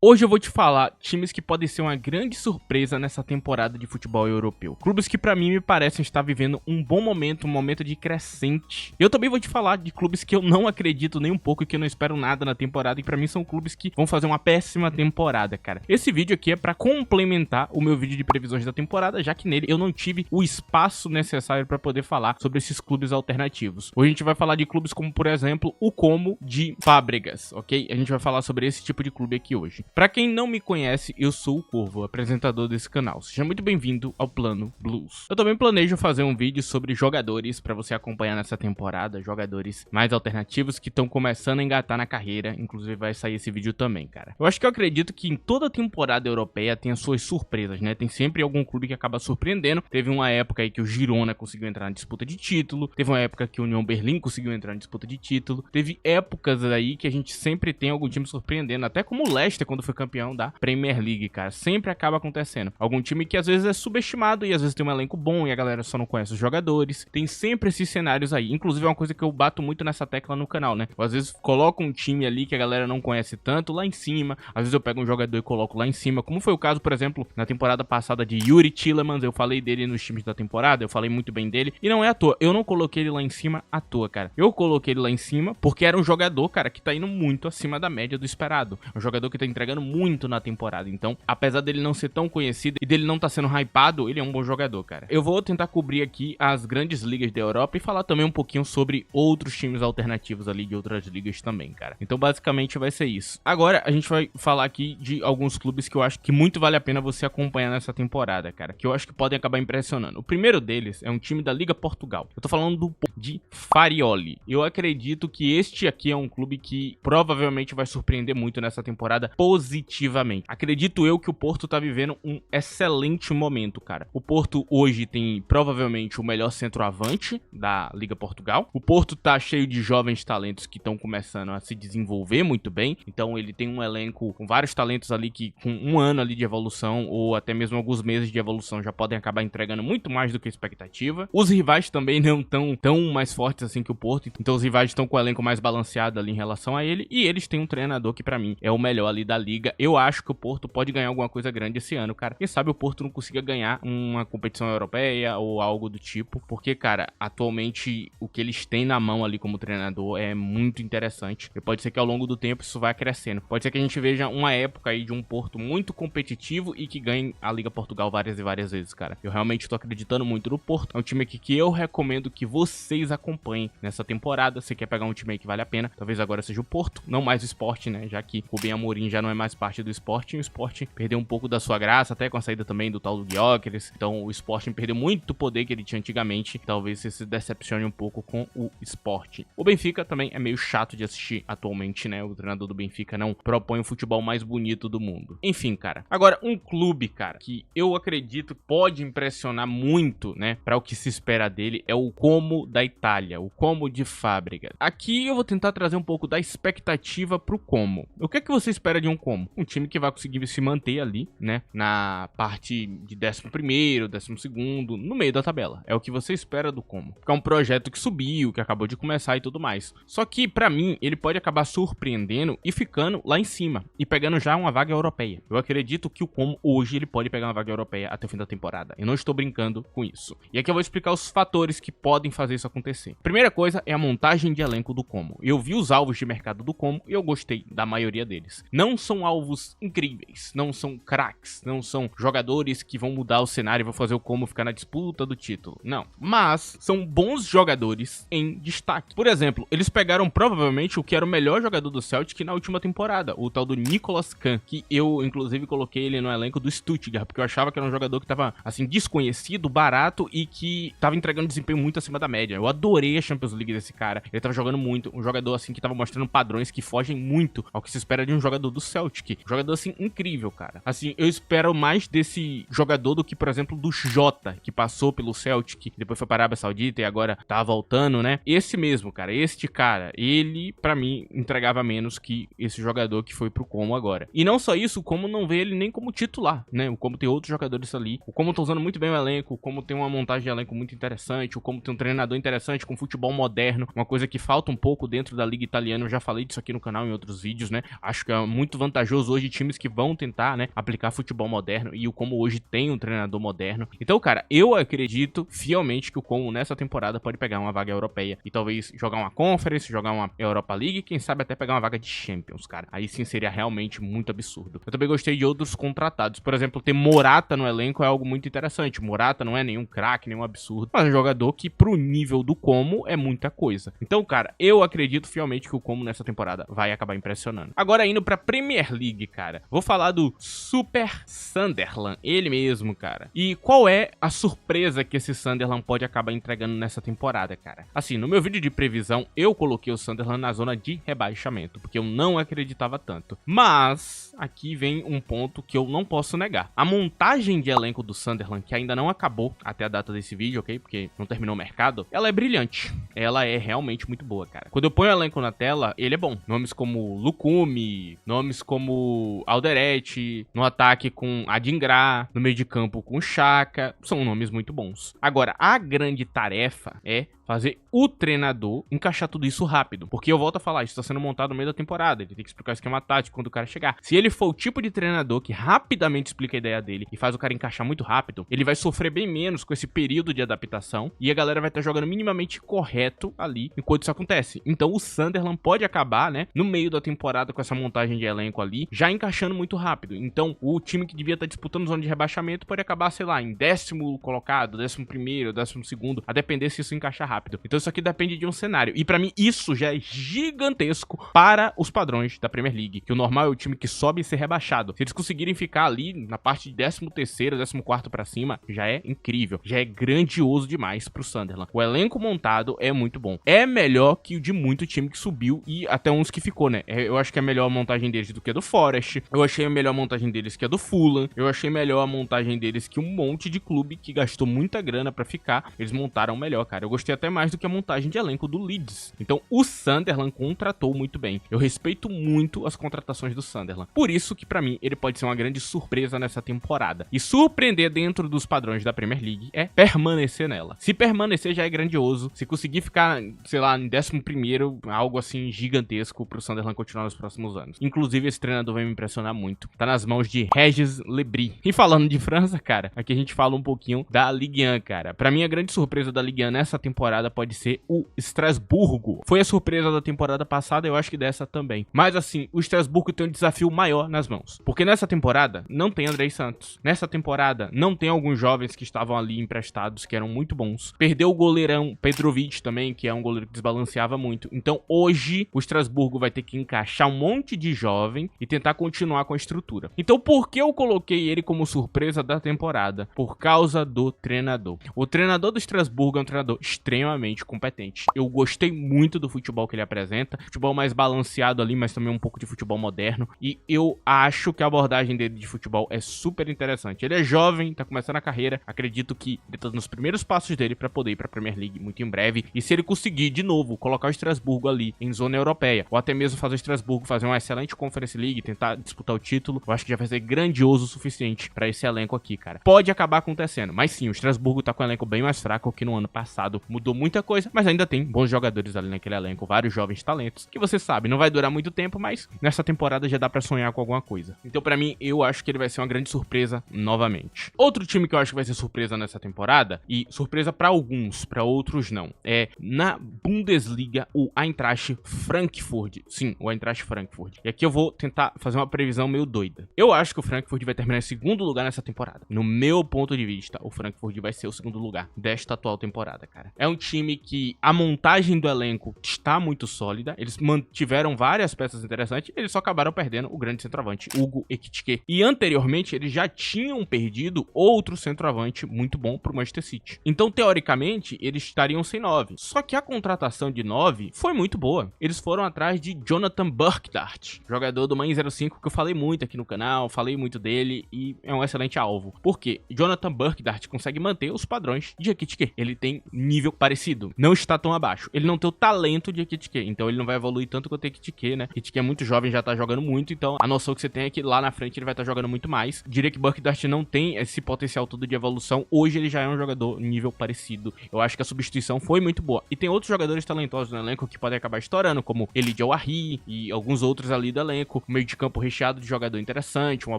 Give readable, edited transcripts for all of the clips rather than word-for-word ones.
Hoje eu vou te falar times que podem ser uma grande surpresa nessa temporada de futebol europeu. Clubes que pra mim me parecem estar vivendo um bom momento, um momento de crescente. Eu também vou te falar de clubes que eu não acredito nem um pouco e que eu não espero nada na temporada e pra mim são clubes que vão fazer uma péssima temporada, cara. Esse vídeo aqui é pra complementar o meu vídeo de previsões da temporada, já que nele eu não tive o espaço necessário pra poder falar sobre esses clubes alternativos. Hoje a gente vai falar de clubes como, por exemplo, o Como de Fábregas, ok? A gente vai falar sobre esse tipo de clube aqui hoje. Pra quem não me conhece, eu sou o Corvo, apresentador desse canal. Seja muito bem-vindo ao Plano Blues. Eu também planejo fazer um vídeo sobre jogadores pra você acompanhar nessa temporada, jogadores mais alternativos que estão começando a engatar na carreira, inclusive vai sair esse vídeo também, cara. Eu acredito que em toda temporada europeia tem as suas surpresas, né? Tem sempre algum clube que acaba surpreendendo. Teve uma época aí que o Girona conseguiu entrar na disputa de título, teve uma época que o União Berlim conseguiu entrar na disputa de título, teve épocas aí que a gente sempre tem algum time surpreendendo, até como o Leicester quando foi campeão da Premier League, cara. Sempre acaba acontecendo. Algum time que às vezes é subestimado e às vezes tem um elenco bom e a galera só não conhece os jogadores. Tem sempre esses cenários aí. Inclusive é uma coisa que eu bato muito nessa tecla no canal, né? Eu, às vezes coloco um time ali que a galera não conhece tanto lá em cima. Às vezes eu pego um jogador e coloco lá em cima. Como foi o caso, por exemplo, na temporada passada de Youri Tielemans. Eu falei dele nos times da temporada. Eu falei muito bem dele. E não é à toa. Eu não coloquei ele lá em cima à toa, cara. Eu coloquei ele lá em cima porque era um jogador, cara, que tá indo muito acima da média do esperado. Um jogador que tá entregando muito na temporada. Então, apesar dele não ser tão conhecido e dele não tá sendo hypado, ele é um bom jogador, cara. Eu vou tentar cobrir aqui as grandes ligas da Europa e falar também um pouquinho sobre outros times alternativos ali de outras ligas também, cara. Então, basicamente vai ser isso. Agora, a gente vai falar aqui de alguns clubes que eu acho que muito vale a pena você acompanhar nessa temporada, cara. Que eu acho que podem acabar impressionando. O primeiro deles é um time da Liga Portugal. Eu tô falando do de Farioli. Eu acredito que este aqui é um clube que provavelmente vai surpreender muito nessa temporada positivamente. Acredito eu que o Porto tá vivendo um excelente momento, cara. O Porto hoje tem provavelmente o melhor centroavante da Liga Portugal. O Porto tá cheio de jovens talentos que estão começando a se desenvolver muito bem. Então ele tem um elenco com vários talentos ali que com um ano ali de evolução ou até mesmo alguns meses de evolução já podem acabar entregando muito mais do que a expectativa. Os rivais também não tão mais fortes assim que o Porto. Então os rivais estão com o elenco mais balanceado ali em relação a ele. E eles têm um treinador que pra mim é o melhor ali da liga. Eu acho que o Porto pode ganhar alguma coisa grande esse ano, cara. Quem sabe o Porto não consiga ganhar uma competição europeia ou algo do tipo. Porque, cara, atualmente o que eles têm na mão ali como treinador é muito interessante. E pode ser que ao longo do tempo isso vá crescendo. Pode ser que a gente veja uma época aí de um Porto muito competitivo e que ganhe a Liga Portugal várias e várias vezes, cara. Eu realmente tô acreditando muito no Porto. É um time aqui que eu recomendo que vocês acompanhem nessa temporada. Se quer pegar um time aí que vale a pena, talvez agora seja o Porto, não mais o Sport, né? Já que o Rubem Amorim já não é mais parte do Sporting, o Sporting perdeu um pouco da sua graça, até com a saída também do tal do Gyökeres. Então o Sporting perdeu muito poder que ele tinha antigamente. Talvez você se decepcione um pouco com o Sporting. O Benfica também é meio chato de assistir atualmente, né? O treinador do Benfica não propõe o futebol mais bonito do mundo. Enfim, cara. Agora, um clube, cara, que eu acredito pode impressionar muito, né? Para o que se espera dele é o Como da Itália, o Como de Fábregas. Aqui eu vou tentar trazer um pouco da expectativa pro Como. O que é que você espera de um Como? Um time que vai conseguir se manter ali, né? Na parte de 11º, 12º, no meio da tabela. É o que você espera do Como. Porque é um projeto que subiu, que acabou de começar e tudo mais. Só que, pra mim, ele pode acabar surpreendendo e ficando lá em cima. E pegando já uma vaga europeia. Eu acredito que o Como hoje ele pode pegar uma vaga europeia até o fim da temporada. Eu não estou brincando com isso. E aqui eu vou explicar os fatores que podem fazer isso acontecer. Primeira coisa é a montagem de elenco do Como. Eu vi os alvos de mercado do Como e eu gostei da maioria deles. Não são alvos incríveis, não são craques, não são jogadores que vão mudar o cenário e vão fazer o Como ficar na disputa do título. Não. Mas são bons jogadores em destaque. Por exemplo, eles pegaram provavelmente o que era o melhor jogador do Celtic na última temporada, o tal do Nicolas Kahn, que eu inclusive coloquei ele no elenco do Stuttgart, porque eu achava que era um jogador que tava assim desconhecido, barato e que tava entregando desempenho muito acima da média. Eu adorei a Champions League desse cara. Ele tava jogando muito, um jogador assim que tava mostrando padrões que fogem muito ao que se espera de um jogador do Celtic. Um jogador assim incrível, cara. Assim, eu espero mais desse jogador do que, por exemplo, do Jota, que passou pelo Celtic, depois foi para a Arábia Saudita e agora tá voltando, né? Esse mesmo, cara, este cara, ele pra mim entregava menos que esse jogador que foi pro Como agora. E não só isso, o Como não vê ele nem como titular, né? O Como tem outros jogadores ali. O Como tá usando muito bem o elenco, o Como tem uma montagem de elenco muito interessante, o Como tem um treinador interessante interessante, com futebol moderno, uma coisa que falta um pouco dentro da liga italiana. Eu já falei disso aqui no canal em outros vídeos, né? Acho que é muito vantajoso hoje times que vão tentar, né, aplicar futebol moderno, e o Como hoje tem um treinador moderno. Então, cara, eu acredito fielmente que o Como nessa temporada pode pegar uma vaga europeia e talvez jogar uma Conference, jogar uma Europa League, quem sabe até pegar uma vaga de Champions, cara. Aí sim seria realmente muito absurdo. Eu também gostei de outros contratados. Por exemplo, ter Morata no elenco é algo muito interessante. Morata não é nenhum craque, nenhum absurdo, mas é um jogador que pro nível do Como é muita coisa. Então, cara, eu acredito fielmente que o Como nessa temporada vai acabar impressionando. Agora indo pra Premier League, cara, vou falar do Super Sunderland, ele mesmo, cara. E qual é a surpresa que esse Sunderland pode acabar entregando nessa temporada, cara? Assim, no meu vídeo de previsão, eu coloquei o Sunderland na zona de rebaixamento, porque eu não acreditava tanto. Mas aqui vem um ponto que eu não posso negar. A montagem de elenco do Sunderland, que ainda não acabou até a data desse vídeo, ok? Porque não terminou o mercado, ela é brilhante. Ela é realmente muito boa, cara. Quando eu ponho o elenco na tela, ele é bom. Nomes como Lukumi, nomes como Alderete, no ataque com Adingra, no meio de campo com Xhaka, são nomes muito bons. Agora, a grande tarefa é fazer o treinador encaixar tudo isso rápido. Porque eu volto a falar, isso tá sendo montado no meio da temporada. Ele tem que explicar o esquema tático quando o cara chegar. Se ele for o tipo de treinador que rapidamente explica a ideia dele e faz o cara encaixar muito rápido, ele vai sofrer bem menos com esse período de adaptação e a galera vai estar jogando minimamente correto ali enquanto isso acontece. Então o Sunderland pode acabar, né, no meio da temporada com essa montagem de elenco ali, já encaixando muito rápido. Então o time que devia estar disputando zona de rebaixamento pode acabar, sei lá, em 10º colocado, 11º, 12º, a depender se isso encaixar rápido. Então isso aqui depende de um cenário. E pra mim isso já é gigantesco para os padrões da Premier League. Que o normal é o time que sobe e ser rebaixado. Se eles conseguirem ficar ali na parte de 13º, 14º pra cima, já é incrível. Já é grandioso demais pro Sunderland. O elenco montado é muito bom. É melhor que o de muito time que subiu e até uns que ficou, né? Eu acho que é melhor a montagem deles do que a do Forest. Eu achei a melhor montagem deles que a do Fulham. Eu achei melhor a montagem deles que um monte de clube que gastou muita grana pra ficar. Eles montaram melhor, cara. Eu gostei até mais do que a montagem de elenco do Leeds. Então o Sunderland contratou muito bem. Eu respeito muito as contratações do Sunderland. Por isso que pra mim ele pode ser uma grande surpresa nessa temporada. E surpreender dentro dos padrões da Premier League é permanecer nela. Se permanecer já é grandioso. Se conseguir ficar, sei lá, em 11º, algo assim gigantesco pro Sunderland continuar nos próximos anos. Inclusive esse treinador vai me impressionar muito. Tá nas mãos de Régis Le Bris. E falando de França, cara, aqui a gente fala um pouquinho da Ligue 1, cara. Pra mim a grande surpresa da Ligue 1 nessa temporada pode ser o Estrasburgo. Foi a surpresa da temporada passada, eu acho que dessa também. Mas assim, o Estrasburgo tem um desafio maior nas mãos. Porque nessa temporada não tem Andrei Santos. Nessa temporada não tem alguns jovens que estavam ali emprestados, que eram muito bons. Perdeu o goleirão Petrovic também, que é um goleiro que desbalanceava muito. Então hoje o Estrasburgo vai ter que encaixar um monte de jovem e tentar continuar com a estrutura. Então por que eu coloquei ele como surpresa da temporada? Por causa do treinador. O treinador do Estrasburgo é um treinador extremamente competente. Eu gostei muito do futebol que ele apresenta, futebol mais balanceado ali, mas também um pouco de futebol moderno, e eu acho que a abordagem dele de futebol é super interessante. Ele é jovem, tá começando a carreira, acredito que ele tá nos primeiros passos dele pra poder ir pra Premier League muito em breve, e se ele conseguir, de novo, colocar o Estrasburgo ali em zona europeia, ou até mesmo fazer o Estrasburgo fazer uma excelente Conference League, tentar disputar o título, eu acho que já vai ser grandioso o suficiente pra esse elenco aqui, cara. Pode acabar acontecendo, mas sim, o Estrasburgo tá com um elenco bem mais fraco que no ano passado, mudou muita coisa, mas ainda tem bons jogadores ali naquele elenco, vários jovens talentos, que você sabe, não vai durar muito tempo, mas nessa temporada já dá pra sonhar com alguma coisa. Então pra mim, eu acho que ele vai ser uma grande surpresa novamente. Outro time que eu acho que vai ser surpresa nessa temporada, e surpresa pra alguns, pra outros não, é na Bundesliga o Eintracht Frankfurt. Sim, o Eintracht Frankfurt. E aqui eu vou tentar fazer uma previsão meio doida. Eu acho que o Frankfurt vai terminar em segundo lugar nessa temporada. No meu ponto de vista, o Frankfurt vai ser o segundo lugar desta atual temporada, cara. É um time que a montagem do elenco está muito sólida. Eles mantiveram várias peças interessantes. Eles só acabaram perdendo o grande centroavante, Hugo Ekitike. E anteriormente, eles já tinham perdido outro centroavante muito bom pro Manchester City. Então, teoricamente, eles estariam sem 9. Só que a contratação de 9 foi muito boa. Eles foram atrás de Jonathan Burkhardt, jogador do Main 05, que eu falei muito aqui no canal, falei muito dele e é um excelente alvo. Por quê? Jonathan Burkhardt consegue manter os padrões de Ekitike. Ele tem nível parecido, não está tão abaixo. Ele não tem o talento de Ekitike, então ele não vai evoluir tanto quanto Ekitike, né? Ekitike é muito jovem, já tá jogando muito, então a noção que você tem é que lá na frente ele vai estar jogando muito mais. Diria que Burkdust não tem esse potencial todo de evolução. Hoje ele já é um jogador nível parecido. Eu acho que a substituição foi muito boa. E tem outros jogadores talentosos no elenco que podem acabar estourando, como Elijah Wahi e alguns outros ali do elenco. Um meio de campo recheado de jogador interessante, uma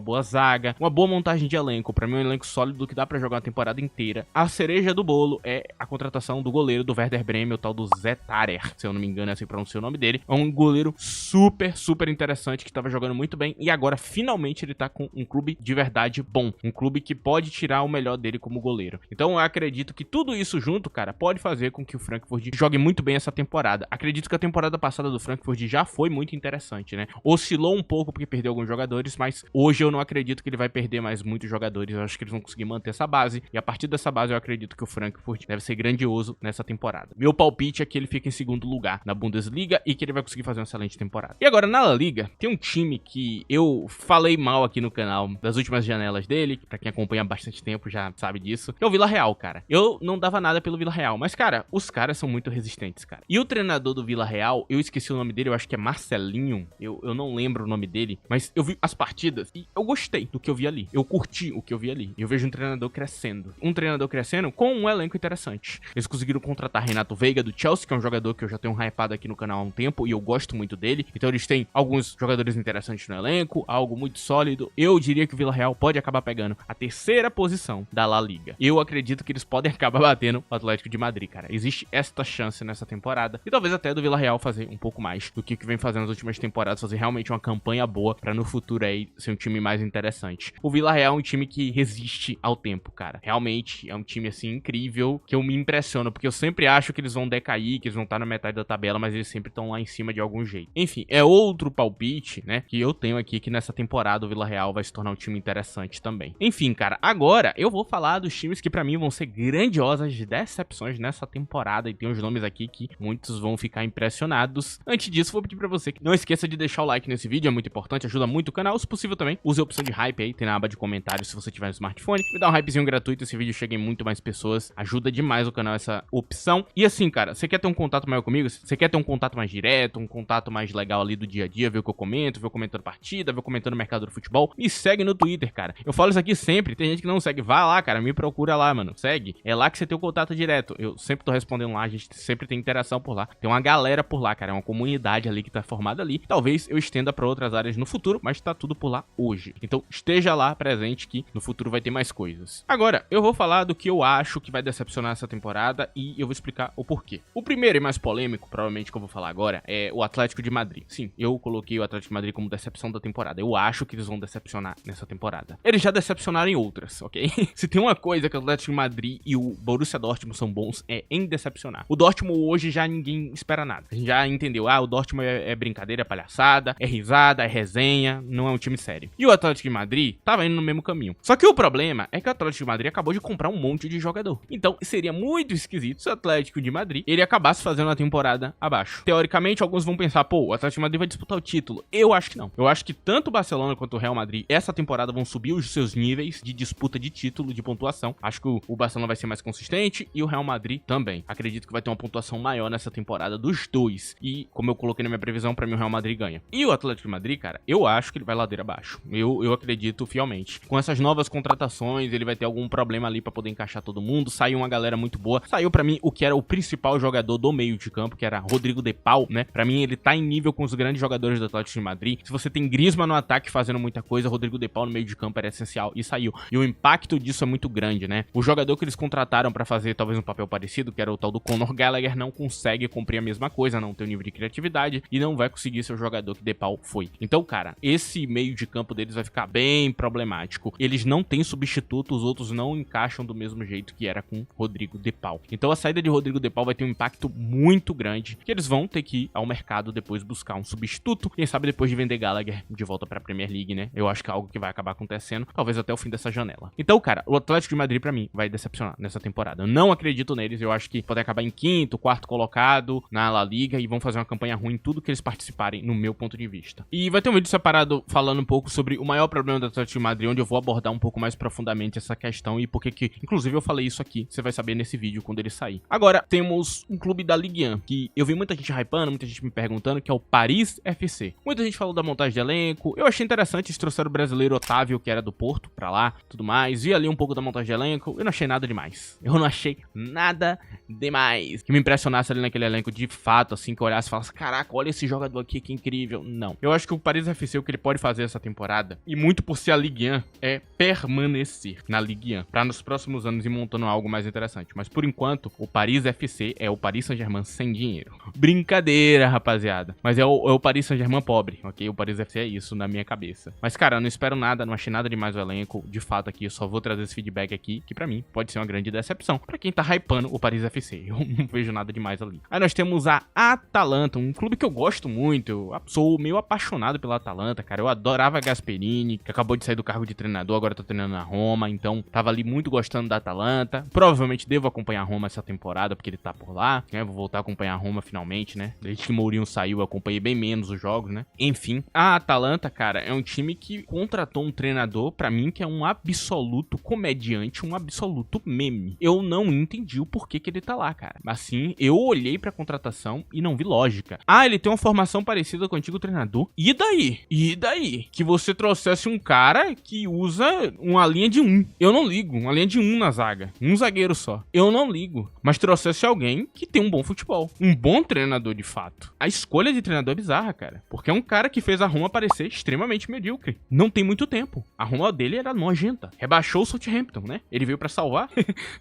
boa zaga, uma boa montagem de elenco. Pra mim, um elenco sólido que dá pra jogar uma temporada inteira. A cereja do bolo é a contratação do goleiro do Werder Bremen, o tal do Zé Tarer, se eu não me engano é assim que pronuncia o nome dele. É um goleiro super interessante que tava jogando muito bem e agora finalmente ele tá com um clube de verdade bom. Um clube que pode tirar o melhor dele como goleiro. Então eu acredito que tudo isso junto, cara, pode fazer com que o Frankfurt jogue muito bem essa temporada. Acredito que a temporada passada do Frankfurt já foi muito interessante, né? Oscilou um pouco porque perdeu alguns jogadores, mas hoje eu não acredito que ele vai perder mais muitos jogadores. Eu acho que eles vão conseguir manter essa base e a partir dessa base eu acredito que o Frankfurt deve ser grandioso nessa temporada. Meu palpite é que ele fica em segundo lugar na Bundesliga e que ele vai conseguir fazer uma excelente temporada. E agora na La Liga, tem um time que eu falei mal aqui no canal das últimas janelas dele, pra quem acompanha há bastante tempo já sabe disso, que é o Villarreal, cara. Eu não dava nada pelo Villarreal, mas cara, os caras são muito resistentes, cara. E o treinador do Villarreal, eu esqueci o nome dele, eu acho que é Marcelinho, eu não lembro o nome dele, mas eu vi as partidas e eu gostei do que eu vi ali. Eu curti o que eu vi ali. Eu vejo um treinador crescendo. Um treinador crescendo com um elenco interessante. Eles conseguiram contratar Renato Veiga do Chelsea, que é um jogador que eu já tenho hypado aqui no canal há um tempo e eu gosto muito dele. Então eles têm alguns jogadores interessantes no elenco, algo muito sólido. Eu diria que o Villarreal pode acabar pegando a terceira posição da La Liga. Eu acredito que eles podem acabar batendo o Atlético de Madrid, cara. Existe esta chance nessa temporada e talvez até do Villarreal fazer um pouco mais do que vem fazendo nas últimas temporadas, fazer realmente uma campanha boa pra no futuro aí ser um time mais interessante. O Villarreal é um time que resiste ao tempo, cara. Realmente é um time assim incrível que eu me impressiono, porque eu sempre acho que eles vão decair, que eles vão estar na metade da tabela, mas eles sempre estão lá em cima de algum jeito. Enfim, é outro palpite, né, que eu tenho aqui que nessa temporada o Villarreal vai se tornar um time interessante também. Enfim, cara, agora eu vou falar dos times que pra mim vão ser grandiosas decepções nessa temporada e tem uns nomes aqui que muitos vão ficar impressionados. Antes disso, vou pedir pra você que não esqueça de deixar o like nesse vídeo, é muito importante, ajuda muito o canal. Se possível também, use a opção de hype aí, tem na aba de comentários se você tiver no smartphone. Me dá um hypezinho gratuito, esse vídeo chega em muito mais pessoas, ajuda demais o canal essa opção. E assim, cara, você quer ter um contato maior comigo? Você quer ter um contato mais direto, um contato mais legal ali do dia a dia, ver o que eu comento, ver eu comentando partida, ver eu comentando o mercado do futebol? Me segue no Twitter, cara. Eu falo isso aqui sempre, tem gente que não segue, vai lá, cara, me procura lá, mano, segue. É lá que você tem o contato direto. Eu sempre tô respondendo lá, a gente sempre tem interação por lá. Tem uma galera por lá, cara, é uma comunidade ali que tá formada ali. Talvez eu estenda pra outras áreas no futuro, mas tá tudo por lá hoje. Então esteja lá presente que no futuro vai ter mais coisas. Agora, eu vou falar do que eu acho que vai decepcionar essa temporada e eu vou explicar o porquê. O primeiro e mais polêmico, provavelmente, que eu vou falar agora, é o Atlético de Madrid. Sim, eu coloquei o Atlético de Madrid como decepção da temporada. Eu acho que eles vão decepcionar nessa temporada. Eles já decepcionaram em outras, ok? Se tem uma coisa que o Atlético de Madrid e o Borussia Dortmund são bons, é em decepcionar. O Dortmund hoje já ninguém espera nada. A gente já entendeu, o Dortmund é brincadeira, é palhaçada, é risada, é resenha, não é um time sério. E o Atlético de Madrid tava indo no mesmo caminho. Só que o problema é que o Atlético de Madrid acabou de comprar um monte de jogador. Então seria muito esquisito se o Atlético de Madrid ele acabasse fazendo uma temporada abaixo. Teoricamente, alguns vão pensar, pô, o Atlético de Madrid vai disputar o título. Eu acho que não. Eu acho que tanto o Barcelona quanto o Real Madrid essa temporada vão subir os seus níveis de disputa de título, de pontuação. Acho que o Barcelona vai ser mais consistente e o Real Madrid também. Acredito que vai ter uma pontuação maior nessa temporada dos dois. E, como eu coloquei na minha previsão, pra mim o Real Madrid ganha. E o Atlético de Madrid, cara, eu acho que ele vai ladeira abaixo. Eu acredito fielmente. Com essas novas contratações, ele vai ter algum problema ali pra poder encaixar todo mundo. Saiu uma galera muito boa. Saiu pra mim o que era o principal jogador do meio de campo, que era Rodrigo de Paul, né? Pra mim ele tá em nível com os grandes jogadores do Atlético de Madrid. Se você tem Griezmann no ataque fazendo muita coisa, Rodrigo de Paul no meio de campo era essencial e saiu. E o impacto disso é muito grande, né? O jogador que eles contrataram pra fazer talvez um papel parecido, que era o tal do Conor Gallagher, não consegue cumprir a mesma coisa, não tem o nível de criatividade e não vai conseguir ser o jogador que de Paul foi. Então, cara, esse meio de campo deles vai ficar bem problemático. Eles não têm substituto, os outros não encaixam do mesmo jeito que era com Rodrigo de Paul. Então a saída de Rodrigo de Paul vai ter um impacto muito grande, que eles vão ter que ir ao mercado depois buscar um substituto, quem sabe depois de vender Gallagher de volta pra Premier League, né? Eu acho que é algo que vai acabar acontecendo, talvez até o fim dessa janela. Então, cara, o Atlético de Madrid pra mim vai decepcionar nessa temporada. Eu não acredito neles, eu acho que podem acabar em quinto, quarto colocado na La Liga e vão fazer uma campanha ruim em tudo que eles participarem, no meu ponto de vista. E vai ter um vídeo separado falando um pouco sobre o maior problema do Atlético de Madrid, onde eu vou abordar um pouco mais profundamente essa questão e porque que, inclusive eu falei isso aqui, você vai saber nesse vídeo quando ele sair. Agora, temos um clube da Ligue 1, que eu vi muita gente hypando, muita gente me perguntando, que é o Paris FC. Muita gente falou da montagem de elenco, eu achei interessante, eles trouxeram o brasileiro Otávio, que era do Porto, pra lá, tudo mais, vi ali um pouco da montagem de elenco, eu não achei nada demais. Eu não achei nada demais que me impressionasse ali naquele elenco de fato, assim, que eu olhasse e falasse, caraca, olha esse jogador aqui, que incrível. Não. Eu acho que o Paris FC, o que ele pode fazer essa temporada, e muito por ser a Ligue 1, é permanecer na Ligue 1, pra nos próximos anos ir montando algo mais interessante. Mas por enquanto, o Paris FC é o Paris Saint-Germain sem dinheiro. Brincadeira, rapaziada. Mas é o Paris Saint-Germain pobre, ok? O Paris FC é isso na minha cabeça. Mas, cara, eu não espero nada, não achei nada demais o elenco. De fato, aqui, eu só vou trazer esse feedback aqui, que pra mim pode ser uma grande decepção. Pra quem tá hypando o Paris FC, eu não vejo nada demais ali. Aí nós temos a Atalanta, um clube que eu gosto muito. Eu sou meio apaixonado pela Atalanta, cara. Eu adorava Gasperini, que acabou de sair do cargo de treinador, agora tá treinando na Roma. Então, tava ali muito gostando da Atalanta. Provavelmente devo acompanhar a Roma essa temporada, porque ele tá por lá, né? Vou voltar a acompanhar a Roma finalmente, né? Desde que o Mourinho saiu, eu acompanhei bem menos os jogos, né? Enfim, a Atalanta, cara, é um time que contratou um treinador, pra mim, que é um absoluto comediante, um absoluto meme. Eu não entendi o porquê que ele tá lá, cara. Assim, eu olhei pra contratação e não vi lógica. Ah, ele tem uma formação parecida com o antigo treinador. E daí? E daí? Que você trouxesse um cara que usa uma linha de 1. Eu não ligo. Uma linha de 1 na zaga. Um zagueiro só. Eu não ligo. Mas trouxesse alguém que tem um bom futebol. Um bom treinador, de fato. A escolha de treinador é bizarra, cara. Porque é um cara que fez a Roma parecer extremamente medíocre. Não tem muito tempo. A Roma dele era nojenta. Rebaixou o Southampton, né? Ele veio pra salvar,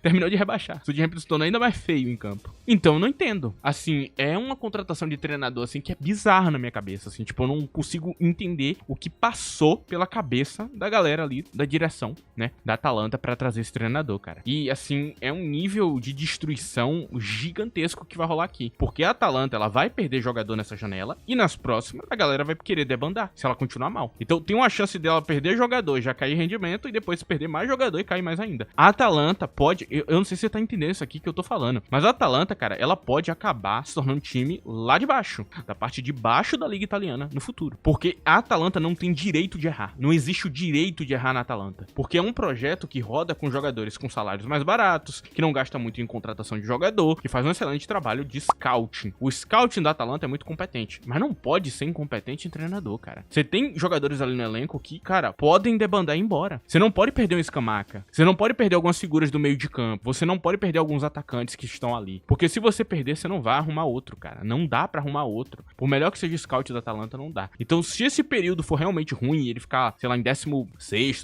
terminou de rebaixar. O Southampton se tornou ainda mais feio em campo. Então eu não entendo. Assim, é uma contratação de treinador, assim, que é bizarra na minha cabeça, assim. Tipo, eu não consigo entender o que passou pela cabeça da galera ali, da direção, né? Da Atalanta pra trazer esse treinador, cara. E, assim, é um nível de destruição gigantesco que vai rolar aqui. Porque a Atalanta, ela vai perder jogador nessa janela e nas próximas a galera vai querer debandar, se ela continuar mal. Então tem uma chance dela perder jogador e já cair rendimento e depois perder mais jogador e cair mais ainda. A Atalanta pode... Eu não sei se você tá entendendo isso aqui que eu tô falando, mas a Atalanta, cara, ela pode acabar se tornando um time lá de baixo, da parte de baixo da Liga Italiana no futuro. Porque a Atalanta não tem direito de errar. Não existe o direito de errar na Atalanta. Porque é um projeto que roda com jogadores com salários mais baratos, que não gasta muito em contratação de jogador, que faz um excelente trabalho de scouting. O scouting da Atalanta é muito competente, mas não pode ser incompetente em treinador, cara. Você tem jogadores ali no elenco que, cara, podem debandar e ir embora. Você não pode perder um Scamacca. Você não pode perder algumas figuras do meio de campo. Você não pode perder alguns atacantes que estão ali. Porque se você perder, você não vai arrumar outro, cara. Não dá pra arrumar outro. Por melhor que seja o scout da Atalanta, não dá. Então, se esse período for realmente ruim e ele ficar, sei lá, em 16º,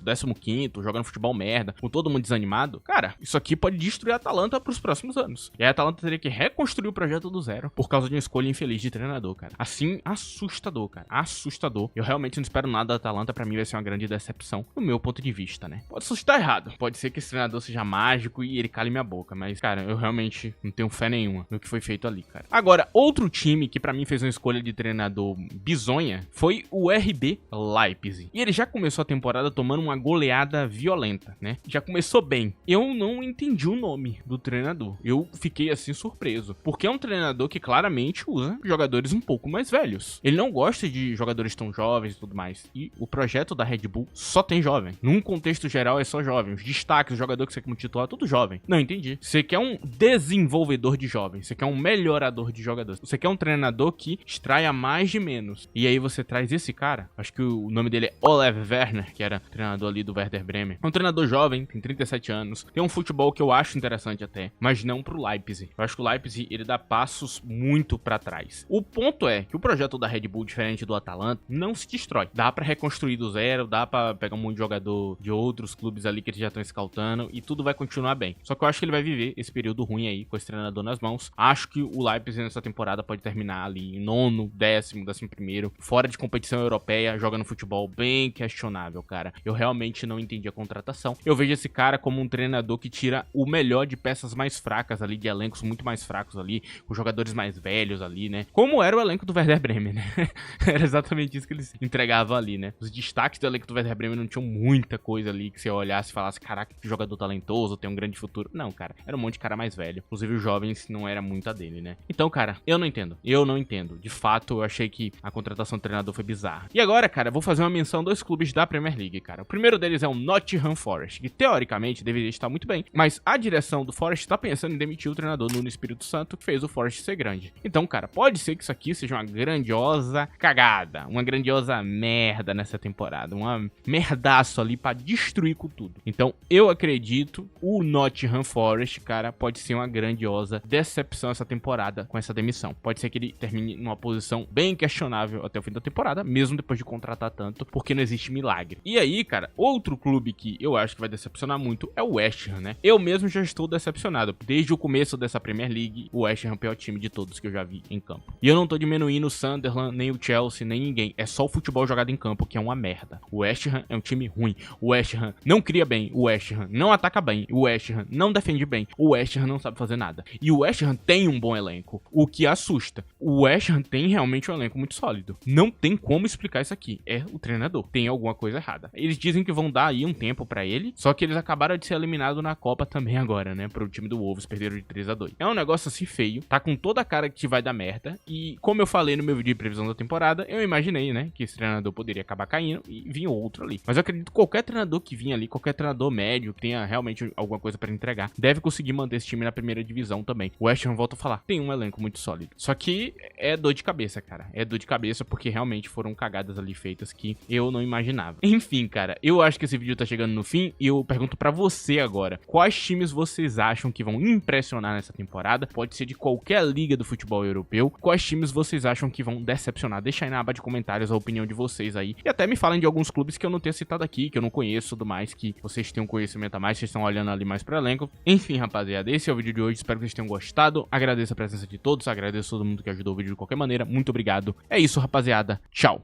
15º, jogando futebol merda, com todo mundo desanimado, cara, isso aqui pode destruir a Atalanta pros próximos anos. E a Atalanta teria que reconstruir o projeto do zero por causa de uma escolha infeliz de treinador, cara. Assim, assustador, cara. Assustador. Eu realmente não espero nada da Atalanta, pra mim vai ser uma grande decepção, no meu ponto de vista, né? Pode estar errado. Pode ser que esse treinador seja mágico e ele cale minha boca, mas, cara, eu realmente não tenho fé nenhuma no que foi feito ali, cara. Agora, outro time que pra mim fez uma escolha de treinador bizonha foi o RB Leipzig. E ele já começou a temporada tomando uma goleada violenta, né? Já começou bem. Eu não entendi o nome do treinador. Eu fiquei, assim, surpreso. Porque é um treinador que claramente usa jogadores um pouco mais velhos. Ele não gosta de jogadores tão jovens e tudo mais. E o projeto da Red Bull só tem jovem. Num contexto geral é só jovem. Os destaques, o jogador que você quer como titular, tudo jovem. Não entendi. Você quer um desenvolvedor de jovens. Você quer um melhorador de jogadores. Você quer um treinador que extraia mais de menos. E aí você traz esse cara. Acho que o nome dele é Ole Werner, que era treinador ali do Werder Bremen. É um treinador jovem, tem 37 anos. Tem um futebol que eu acho interessante até, mas não pro Leipzig. Eu acho que o Leipzig, ele dá passos muito pra trás. O ponto é que o projeto da Red Bull, diferente do Atalanta, não se destrói. Dá pra reconstruir do zero, dá pra pegar um monte de jogador de outros clubes ali que eles já estão escaltando e tudo vai continuar bem. Só que eu acho que ele vai viver esse período ruim aí com esse treinador nas mãos. Acho que o Leipzig nessa temporada pode terminar ali em 9º, 11º, fora de competição europeia, jogando futebol bem questionável, cara. Eu realmente não entendi a contratação. Eu vejo esse cara como um treinador que tira o melhor de peças mais fracas ali, de elencos muito mais fracos ali, com jogadores mais velhos ali, né? Como era o elenco do Werder Bremen, né? Era exatamente isso que eles entregavam ali, né? Os destaques do elenco do Werder Bremen não tinham muita coisa ali que você olhasse e falasse, caraca, que jogador talentoso, tem um grande futuro. Não, cara. Era um monte de cara mais velho. Inclusive os jovens não era muito a dele, né? Então, cara, eu não entendo. Eu não entendo. De fato, eu achei que a contratação do treinador foi bizarra. E agora, cara, eu vou fazer uma menção a 2 clubes da Premier League, cara. O primeiro deles é o Nottingham Forest, que teoricamente deveria estar muito bem, mas a direção do Forest tá pensando em demitir o treinador Nuno Espírito Santo, que fez o Forest ser grande. Então, cara, pode ser que isso aqui seja uma grandiosa cagada, uma grandiosa merda nessa temporada, uma merdaço ali pra destruir com tudo. Então, eu acredito o Nottingham Forest, cara, pode ser uma grandiosa decepção essa temporada com essa demissão. Pode ser que ele termine numa posição bem questionável até o fim da temporada, mesmo depois de contratar tanto, porque não existe milagre. E aí, cara, outro clube que eu acho que vai decepcionar muito é o West Ham, né? Eu mesmo já estou decepcionado. Desde o começo dessa Premier League, o West Ham é o pior time de todos que eu já vi em campo. E eu não tô diminuindo o Sunderland, nem o Chelsea, nem ninguém. É só o futebol jogado em campo que é uma merda. O West Ham é um time ruim. O West Ham não cria bem. O West Ham não ataca bem. O West Ham não defende bem. O West Ham não sabe fazer nada. E o West Ham tem um bom elenco, o que assusta. O West Ham tem realmente um elenco muito sólido. Não tem como explicar isso aqui. É o treinador. Tem alguma coisa errada. Eles dizem que vão dar aí um tempo pra ele, só que eles acabaram de ser eliminados na Copa também agora, né? Pro time do Wolves, perderam de 3-2. É um negócio assim feio, tá com toda a cara que vai dar merda. E como eu falei no meu vídeo de previsão da temporada, eu imaginei, né, que esse treinador poderia acabar caindo e vir outro ali. Mas eu acredito que qualquer treinador que vinha ali, qualquer treinador médio, que tenha realmente alguma coisa pra entregar, deve conseguir manter esse time na primeira divisão também. O West Ham, volta a falar, tem um elenco muito sólido. Só que é dor de cabeça, cara. É dor de cabeça porque realmente foram cagadas ali feitas que eu não imaginava. Enfim, cara, eu acho que esse vídeo tá chegando no fim e eu pergunto pra você agora, quais times vocês acham que vão impressionar nessa temporada? Pode ser de qualquer liga do futebol europeu. Quais times vocês acham que vão decepcionar? Deixa aí na aba de comentários a opinião de vocês aí. E até me falem de alguns clubes que eu não tenho citado aqui, que eu não conheço, tudo mais, que vocês tenham conhecimento a mais, vocês estão olhando ali mais pro elenco. Enfim, rapaziada, esse é o vídeo de hoje. Espero que vocês tenham gostado. Agradeço a presença de todos, agradeço a todo mundo que ajudou o vídeo de qualquer maneira. Muito obrigado. É isso, rapaziada. Tchau.